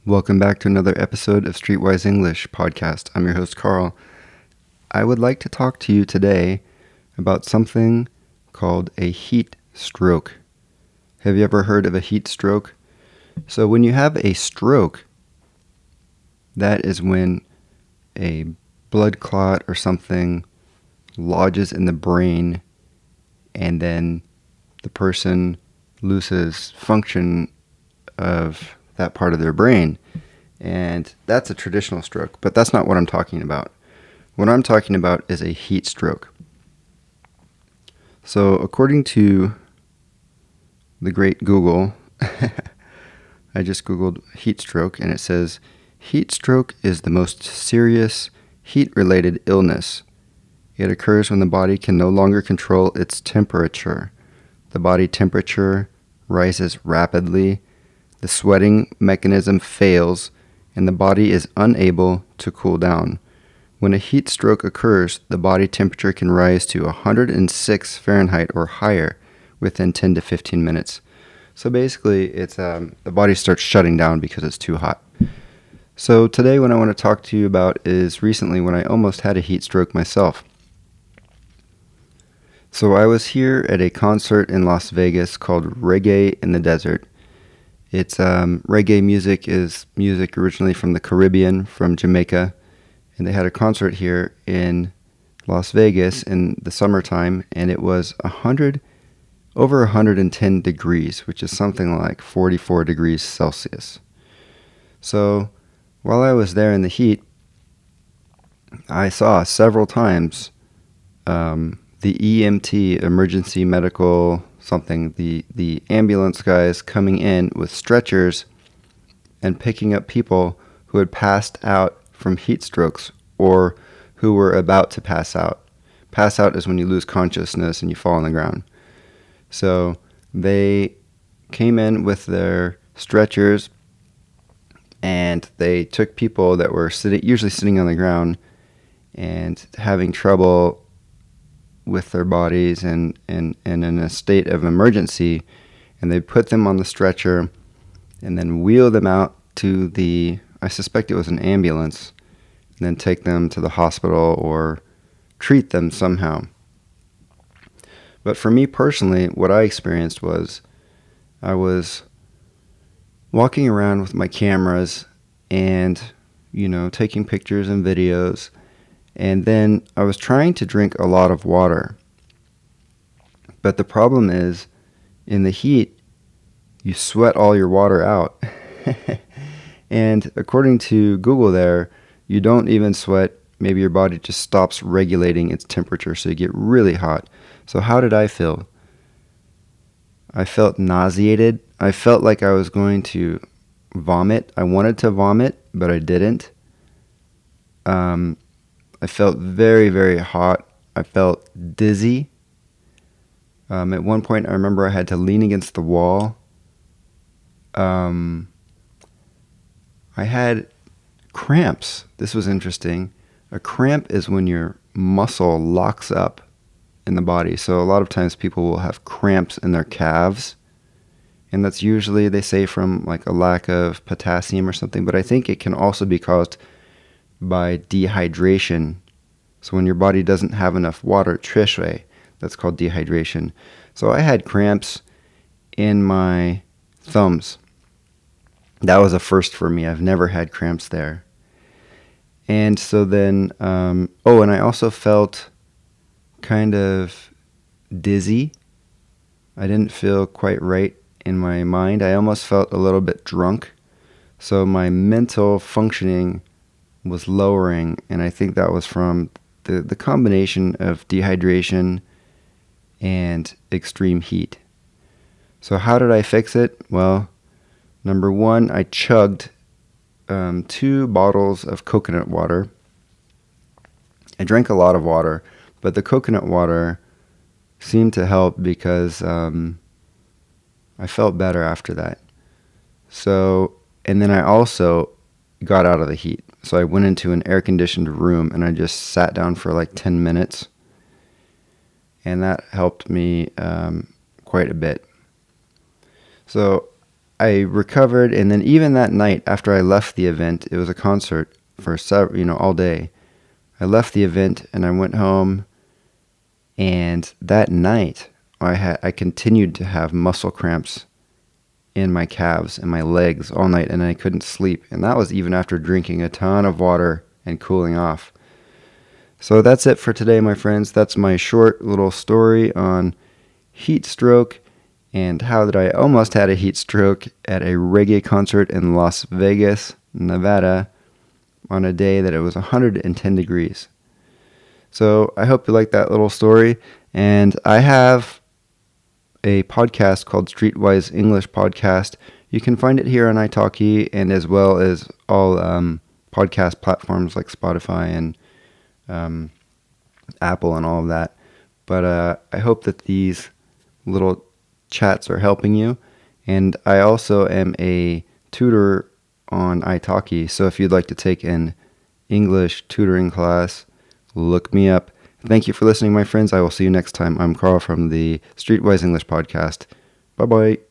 Welcome back to another episode of Streetwise English Podcast. I'm your host, Carl. I would like to talk to you today about something called a heat stroke. Have you ever heard of a heat stroke? So when you have a stroke, that is when a blood clot or something lodges in the brain and then the person loses function of that part of their brain. And that's a traditional stroke, but that's not what I'm talking about. What I'm talking about is a heat stroke. So according to the great Google, I just Googled heat stroke and it says, heat stroke is the most serious heat-related illness. It occurs when the body can no longer control its temperature. The body temperature rises rapidly, the sweating mechanism fails, and the body is unable to cool down. When a heat stroke occurs, the body temperature can rise to 106 Fahrenheit or higher within 10 to 15 minutes. So basically, it's the body starts shutting down because it's too hot. So today what I want to talk to you about is recently when I almost had a heat stroke myself. So I was here at a concert in Las Vegas called Reggae in the Desert. It's reggae music is music originally from the Caribbean, from Jamaica, and they had a concert here in Las Vegas in the summertime, and it was over 110 degrees, which is something like 44 degrees Celsius. So while I was there in the heat, I saw several times the EMT, emergency medical something, the ambulance guys coming in with stretchers and picking up people who had passed out from heat strokes or who were about to pass out. Pass out is when you lose consciousness and you fall on the ground. So they came in with their stretchers and they took people that were usually sitting on the ground and having trouble with their bodies and in a state of emergency, and they put them on the stretcher and then wheel them out to I suspect it was an ambulance, and then take them to the hospital or treat them somehow. But for me personally, what I experienced was I was walking around with my cameras and, taking pictures and videos. And then I was trying to drink a lot of water. But the problem is, in the heat, you sweat all your water out. And according to Google there, you don't even sweat. Maybe your body just stops regulating its temperature, so you get really hot. So how did I feel? I felt nauseated. I felt like I was going to vomit. I wanted to vomit, but I didn't. I felt very, very hot. I felt dizzy. At one point, I remember I had to lean against the wall. I had cramps. This was interesting. A cramp is when your muscle locks up in the body. So a lot of times people will have cramps in their calves. And that's usually, they say, from like a lack of potassium or something. But I think it can also be caused by dehydration. So when your body doesn't have enough water, trishwe, that's called dehydration. So I had cramps in my thumbs. That was a first for me. I've never had cramps there. And so then, and I also felt kind of dizzy. I didn't feel quite right in my mind. I almost felt a little bit drunk. So my mental functioning was lowering, and I think that was from the combination of dehydration and extreme heat. So how did I fix it? Well, number one, I chugged 2 bottles of coconut water. I drank a lot of water, but the coconut water seemed to help because I felt better after that. So, and then I also got out of the heat. So I went into an air-conditioned room and I just sat down for like 10 minutes. And that helped me quite a bit. So I recovered, and then even that night after I left the event, it was a concert for all day. I left the event and I went home, and that night I continued to have muscle cramps in my calves and my legs all night, and I couldn't sleep. And that was even after drinking a ton of water and cooling off. So that's it for today, my friends. That's my short little story on heat stroke and how that I almost had a heat stroke at a reggae concert in Las Vegas, Nevada, on a day that it was 110 degrees. So I hope you like that little story. And I have a podcast called Streetwise English Podcast. You can find it here on italki, and as well as all podcast platforms like Spotify and Apple and all of that. But I hope that these little chats are helping you. And I also am a tutor on italki, so if you'd like to take an English tutoring class, look me up. Thank you for listening, my friends. I will see you next time. I'm Carl from the Streetwise English Podcast. Bye-bye.